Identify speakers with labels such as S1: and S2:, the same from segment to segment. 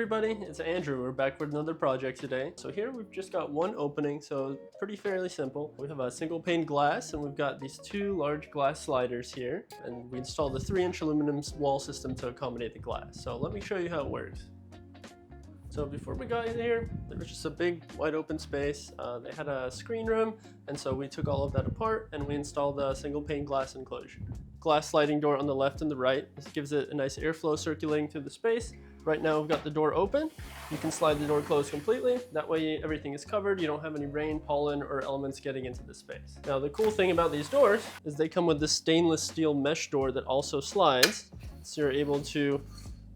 S1: Everybody, it's Andrew. We're back with another project today. So here we've just got one opening, so pretty fairly simple. We have a single pane glass and we've got these two large glass sliders here, and we installed a 3-inch aluminum wall system to accommodate the glass. So let me show you how it works. So before we got in here, there was just a big wide open space. They had a screen room, and so we took all of that apart and we installed a single pane glass enclosure. Glass sliding door on the left and the right. This gives it a nice airflow circulating through the space. Right now we've got the door open. You can slide the door closed completely. That way everything is covered. You don't have any rain, pollen, or elements getting into the space. Now the cool thing about these doors is they come with this stainless steel mesh door that also slides. So you're able to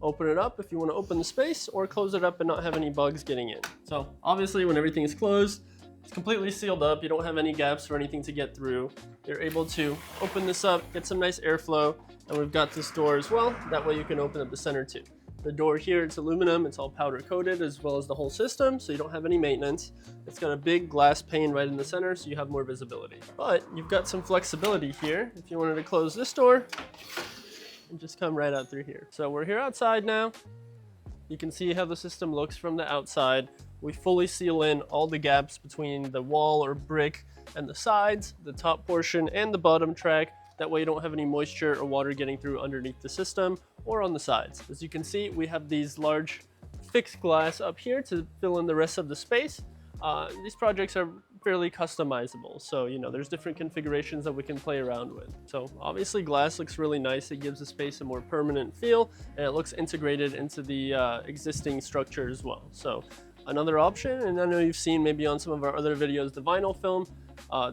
S1: open it up if you want to open the space, or close it up and not have any bugs getting in. So obviously when everything is closed, it's completely sealed up. You don't have any gaps or anything to get through. You're able to open this up, get some nice airflow, and we've got this door as well. That way you can open up the center too. The door here, it's aluminum, it's all powder coated, as well as the whole system, so you don't have any maintenance. It's got a big glass pane right in the center, so you have more visibility. But you've got some flexibility here. If you wanted to close this door, and just come right out through here. So we're here outside now. You can see how the system looks from the outside. We fully seal in all the gaps between the wall or brick and the sides, the top portion, and the bottom track. That way you don't have any moisture or water getting through underneath the system or on the sides. As you can see, we have these large fixed glass up here to fill in the rest of the space. These projects are fairly customizable, so there's different configurations that we can play around with. So obviously glass looks really nice. It gives the space a more permanent feel, and it looks integrated into the existing structure as well. So another option, and I know you've seen maybe on some of our other videos, the vinyl film.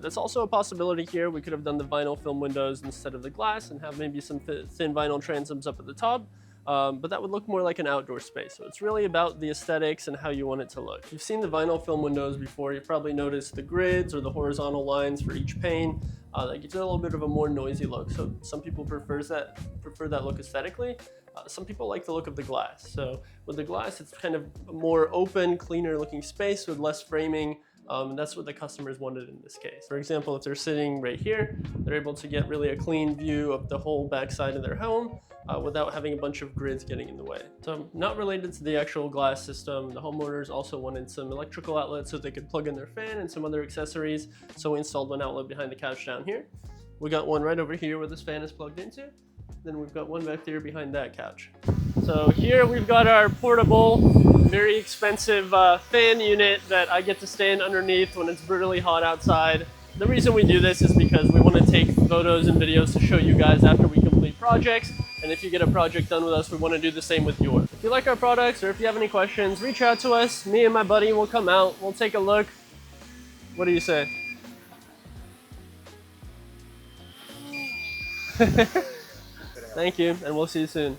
S1: That's also a possibility here. We could have done the vinyl film windows instead of the glass and have maybe some thin vinyl transoms up at the top. But that would look more like an outdoor space. So it's really about the aesthetics and how you want it to look. If you've seen the vinyl film windows before, you've probably noticed the grids or the horizontal lines for each pane. That gives it a little bit of a more noisy look. So some people prefer that look aesthetically. Some people like the look of the glass. So with the glass, it's kind of a more open, cleaner looking space with less framing. And that's what the customers wanted in this case. For example, if they're sitting right here, they're able to get really a clean view of the whole backside of their home without having a bunch of grids getting in the way. So not related to the actual glass system, the homeowners also wanted some electrical outlets so they could plug in their fan and some other accessories. So we installed one outlet behind the couch down here. We got one right over here where this fan is plugged into. Then we've got one back there behind that couch. So here we've got our portable, very expensive fan unit that I get to stand underneath when it's brutally hot outside. The reason we do this is because we want to take photos and videos to show you guys after we complete projects. And if you get a project done with us, we want to do the same with yours. If you like our products or if you have any questions, reach out to us. Me and my buddy will come out. We'll take a look. What do you say? Thank you, and we'll see you soon.